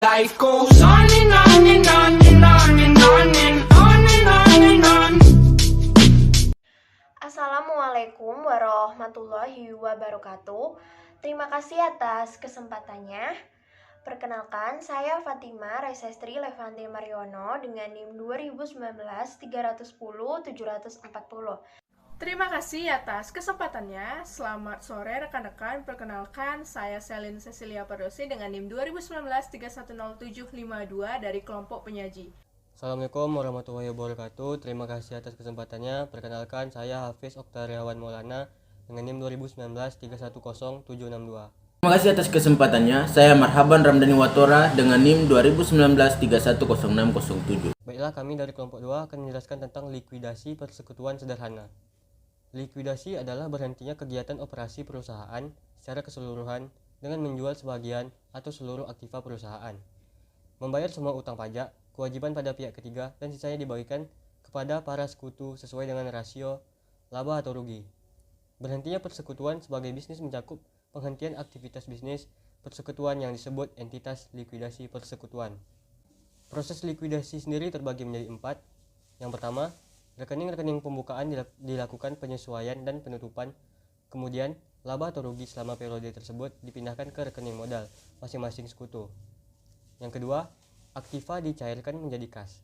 Life goes on and on and on and on and on and on and on and on. Assalamualaikum warahmatullahi wabarakatuh. Terima kasih atas kesempatannya. Perkenalkan, saya Fatima Raisestri Levante Mariono dengan NIM 2019-310-740. Terima kasih atas kesempatannya. Selamat sore rekan-rekan. Perkenalkan, saya Selin Cecilia Pardosi dengan NIM 2019-310-752 dari kelompok penyaji. Assalamualaikum warahmatullahi wabarakatuh. Terima kasih atas kesempatannya. Perkenalkan, saya Hafiz Oktariawan Maulana dengan NIM 2019-310-762. Terima kasih atas kesempatannya. Saya Marhaban Ramdhani Watora dengan NIM 2019-310-607. Baiklah, kami dari kelompok 2 akan menjelaskan tentang likuidasi persekutuan sederhana. Likuidasi adalah berhentinya kegiatan operasi perusahaan secara keseluruhan dengan menjual sebagian atau seluruh aktiva perusahaan, membayar semua utang pajak, kewajiban pada pihak ketiga, dan sisanya dibagikan kepada para sekutu sesuai dengan rasio laba atau rugi. Berhentinya persekutuan sebagai bisnis mencakup penghentian aktivitas bisnis persekutuan yang disebut entitas likuidasi persekutuan. Proses likuidasi sendiri terbagi menjadi 4. Yang pertama, rekening-rekening pembukaan dilakukan penyesuaian dan penutupan, kemudian laba atau rugi selama periode tersebut dipindahkan ke rekening modal masing-masing sekutu. Yang kedua, aktiva dicairkan menjadi kas,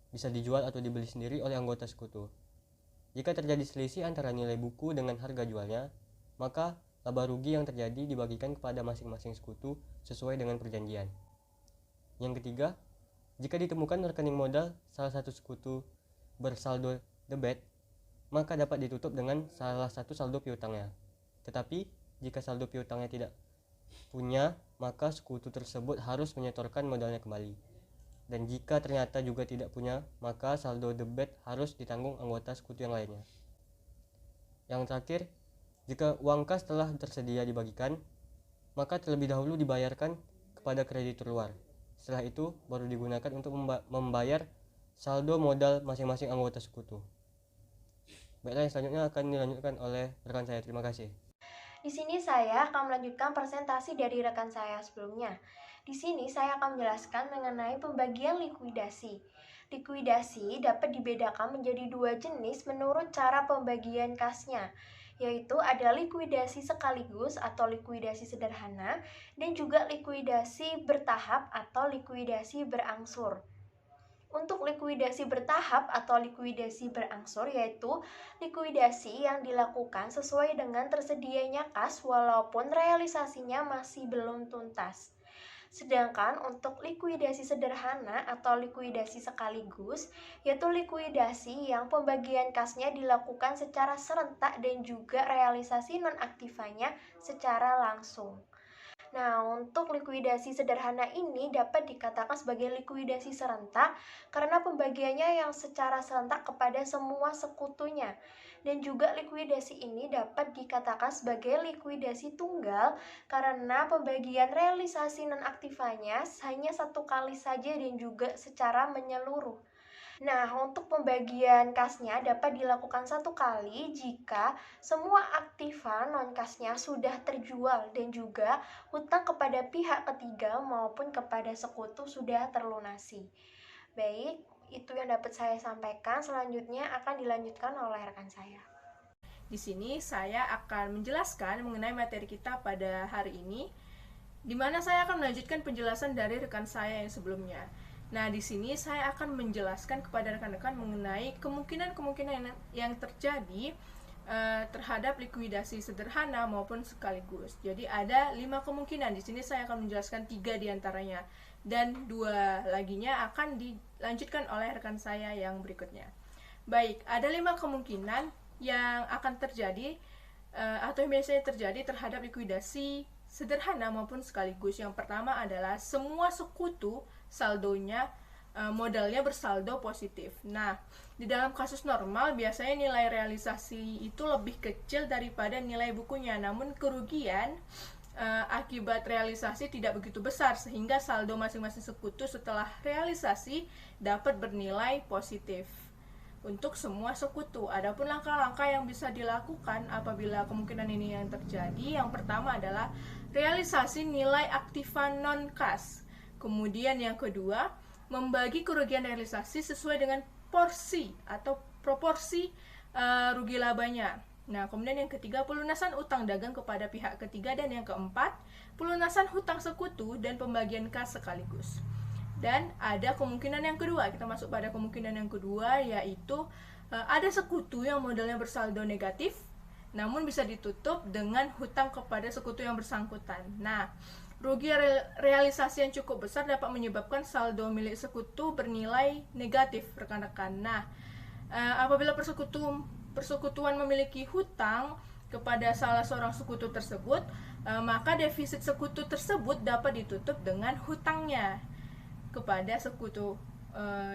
bisa dijual atau dibeli sendiri oleh anggota sekutu. Jika terjadi selisih antara nilai buku dengan harga jualnya, maka laba rugi yang terjadi dibagikan kepada masing-masing sekutu sesuai dengan perjanjian. Yang ketiga, jika ditemukan rekening modal salah satu sekutu bersaldo debit, maka dapat ditutup dengan salah satu saldo piutangnya. Tetapi jika saldo piutangnya tidak punya, maka sekutu tersebut harus menyetorkan modalnya kembali. Dan jika ternyata juga tidak punya, maka saldo debit harus ditanggung anggota sekutu yang lainnya. Yang terakhir, jika uang kas telah tersedia dibagikan, maka terlebih dahulu dibayarkan kepada kreditur luar. Setelah itu baru digunakan untuk membayar saldo modal masing-masing anggota sekutu. Baiklah, yang selanjutnya akan dilanjutkan oleh rekan saya. Terima kasih. Di sini saya akan melanjutkan presentasi dari rekan saya sebelumnya. Di sini saya akan menjelaskan mengenai pembagian likuidasi. Likuidasi dapat dibedakan menjadi 2 jenis menurut cara pembagian kasnya, yaitu ada likuidasi sekaligus atau likuidasi sederhana dan juga likuidasi bertahap atau likuidasi berangsur. Untuk likuidasi bertahap atau likuidasi berangsur yaitu likuidasi yang dilakukan sesuai dengan tersedianya kas walaupun realisasinya masih belum tuntas. Sedangkan untuk likuidasi sederhana atau likuidasi sekaligus yaitu likuidasi yang pembagian kasnya dilakukan secara serentak dan juga realisasi non-aktivanya secara langsung. Nah, untuk likuidasi sederhana ini dapat dikatakan sebagai likuidasi serentak karena pembagiannya yang secara serentak kepada semua sekutunya. Dan juga likuidasi ini dapat dikatakan sebagai likuidasi tunggal karena pembagian realisasi non-aktivanya hanya satu kali saja dan juga secara menyeluruh. Nah, untuk pembagian kasnya dapat dilakukan satu kali jika semua aktiva non-kasnya sudah terjual dan juga hutang kepada pihak ketiga maupun kepada sekutu sudah terlunasi. Baik, itu yang dapat saya sampaikan. Selanjutnya akan dilanjutkan oleh rekan saya. Di sini saya akan menjelaskan mengenai materi kita pada hari ini, di mana saya akan melanjutkan penjelasan dari rekan saya yang sebelumnya. Nah, di sini saya akan menjelaskan kepada rekan-rekan mengenai kemungkinan-kemungkinan yang terjadi terhadap likuidasi sederhana maupun sekaligus. Jadi ada 5 kemungkinan. Di sini saya akan menjelaskan 3 diantaranya dan 2 laginya akan dilanjutkan oleh rekan saya yang berikutnya. Baik, ada 5 kemungkinan yang akan terjadi atau yang biasanya terjadi terhadap likuidasi sederhana maupun sekaligus. Yang pertama adalah semua sekutu saldonya modalnya bersaldo positif. Nah, di dalam kasus normal biasanya nilai realisasi itu lebih kecil daripada nilai bukunya, namun kerugian akibat realisasi tidak begitu besar sehingga saldo masing-masing sekutu setelah realisasi dapat bernilai positif untuk semua sekutu. Adapun langkah-langkah yang bisa dilakukan apabila kemungkinan ini yang terjadi, yang pertama adalah realisasi nilai aktiva non-kas. Kemudian yang kedua, membagi kerugian realisasi sesuai dengan porsi atau proporsi rugi labanya. Nah, kemudian yang ketiga, pelunasan utang dagang kepada pihak ketiga, dan yang keempat, pelunasan hutang sekutu dan pembagian kas sekaligus. Dan ada kemungkinan yang kedua, kita masuk pada kemungkinan yang kedua, yaitu ada sekutu yang modalnya bersaldo negatif, namun bisa ditutup dengan hutang kepada sekutu yang bersangkutan. Nah, rugi realisasi yang cukup besar dapat menyebabkan saldo milik sekutu bernilai negatif, rekan-rekan. Nah, apabila persekutuan memiliki hutang kepada salah seorang sekutu tersebut, maka defisit sekutu tersebut dapat ditutup dengan hutangnya kepada sekutu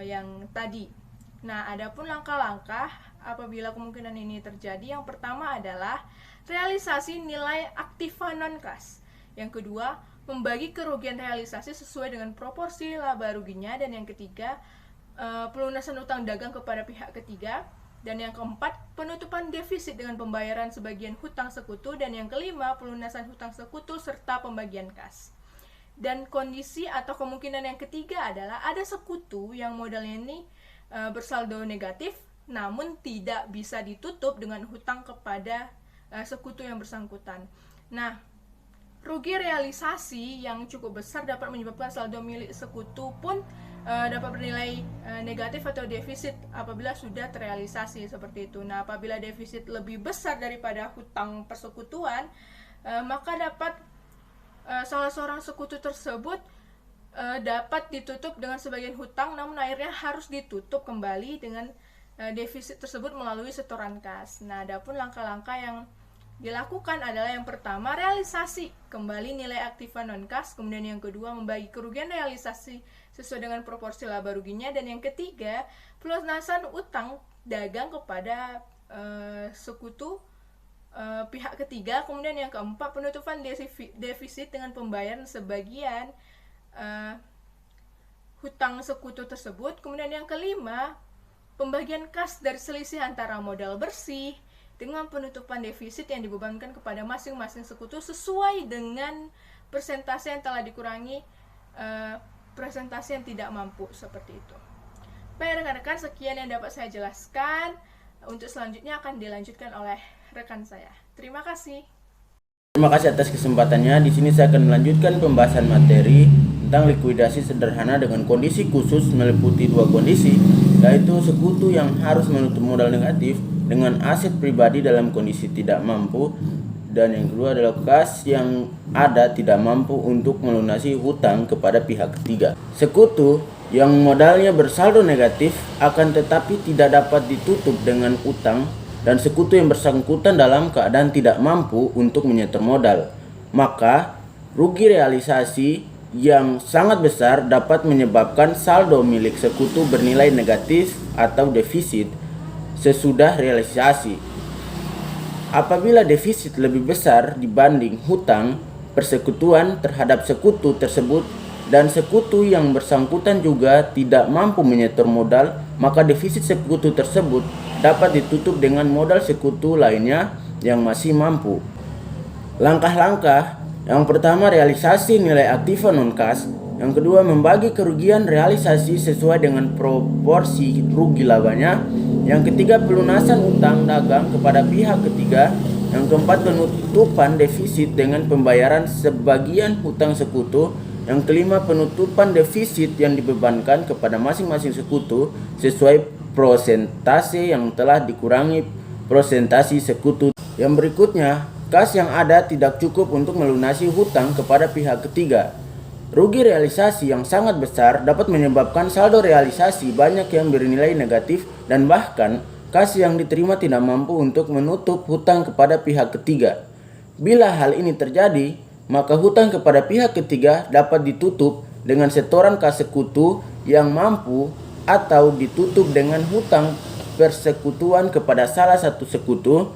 yang tadi. Nah, adapun langkah-langkah apabila kemungkinan ini terjadi, yang pertama adalah realisasi nilai aktiva non-kas. Yang kedua, membagi kerugian realisasi sesuai dengan proporsi laba ruginya, dan yang ketiga, pelunasan utang dagang kepada pihak ketiga, dan yang keempat, penutupan defisit dengan pembayaran sebagian hutang sekutu, dan yang kelima, pelunasan hutang sekutu serta pembagian kas. Dan kondisi atau kemungkinan yang ketiga adalah ada sekutu yang modalnya ini bersaldo negatif, namun tidak bisa ditutup dengan hutang kepada sekutu yang bersangkutan. Nah, rugi realisasi yang cukup besar dapat menyebabkan saldo milik sekutu pun dapat bernilai negatif atau defisit apabila sudah terrealisasi seperti itu. Nah, apabila defisit lebih besar daripada hutang persekutuan, maka dapat salah seorang sekutu tersebut dapat ditutup dengan sebagian hutang, namun akhirnya harus ditutup kembali dengan defisit tersebut melalui setoran kas. Nah, adapun langkah-langkah yang dilakukan adalah yang pertama, realisasi kembali nilai aktiva non-kas, kemudian yang kedua, membagi kerugian realisasi sesuai dengan proporsi laba ruginya, dan yang ketiga, pelunasan utang dagang kepada sekutu pihak ketiga, kemudian yang keempat, penutupan defisit dengan pembayaran sebagian hutang sekutu tersebut, kemudian yang kelima, pembagian kas dari selisih antara modal bersih dengan penutupan defisit yang dibebankan kepada masing-masing sekutu sesuai dengan persentase yang telah dikurangi presentasi yang tidak mampu, seperti itu. Baik rekan-rekan, sekian yang dapat saya jelaskan. Untuk selanjutnya akan dilanjutkan oleh rekan saya. Terima kasih. Terima kasih atas kesempatannya. Di sini saya akan melanjutkan pembahasan materi tentang likuidasi sederhana dengan kondisi khusus meliputi dua kondisi, yaitu sekutu yang harus menutup modal negatif dengan aset pribadi dalam kondisi tidak mampu, dan yang kedua adalah kas yang ada tidak mampu untuk melunasi hutang kepada pihak ketiga. Sekutu yang modalnya bersaldo negatif akan tetapi tidak dapat ditutup dengan utang, dan sekutu yang bersangkutan dalam keadaan tidak mampu untuk menyetor modal, maka rugi realisasi yang sangat besar dapat menyebabkan saldo milik sekutu bernilai negatif atau defisit sesudah realisasi. Apabila defisit lebih besar dibanding hutang persekutuan terhadap sekutu tersebut, dan sekutu yang bersangkutan juga tidak mampu menyetor modal, maka defisit sekutu tersebut dapat ditutup dengan modal sekutu lainnya yang masih mampu. Langkah-langkah: yang pertama, realisasi nilai aktiva non-kas. Yang kedua, membagi kerugian realisasi sesuai dengan proporsi rugi labanya. Yang ketiga, pelunasan utang dagang kepada pihak ketiga. Yang keempat, penutupan defisit dengan pembayaran sebagian hutang sekutu. Yang kelima, penutupan defisit yang dibebankan kepada masing-masing sekutu sesuai prosentase yang telah dikurangi prosentasi sekutu. Yang berikutnya, kas yang ada tidak cukup untuk melunasi hutang kepada pihak ketiga. Rugi realisasi yang sangat besar dapat menyebabkan saldo realisasi banyak yang bernilai negatif, dan bahkan kas yang diterima tidak mampu untuk menutup hutang kepada pihak ketiga. Bila hal ini terjadi, maka hutang kepada pihak ketiga dapat ditutup dengan setoran kas sekutu yang mampu, atau ditutup dengan hutang persekutuan kepada salah satu sekutu.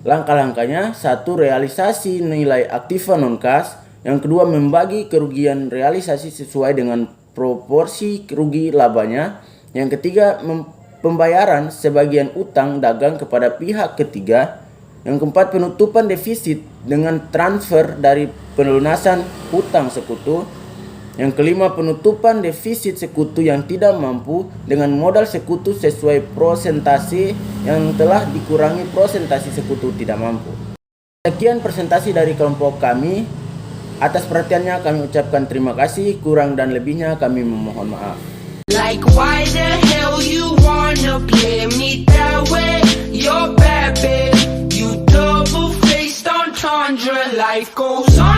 Langkah-langkahnya: satu, realisasi nilai aktiva non-kas. Yang kedua, membagi kerugian realisasi sesuai dengan proporsi rugi labanya. Yang ketiga, pembayaran sebagian utang dagang kepada pihak ketiga. Yang keempat, penutupan defisit dengan transfer dari pelunasan hutang sekutu. Yang kelima, penutupan defisit sekutu yang tidak mampu dengan modal sekutu sesuai prosentase yang telah dikurangi prosentase sekutu tidak mampu. Sekian presentasi dari kelompok kami. Atas perhatiannya kami ucapkan terima kasih, kurang dan lebihnya kami memohon maaf. Like why the hell you wanna play me that way? You're bad, babe. You double-faced entendre. Life goes on.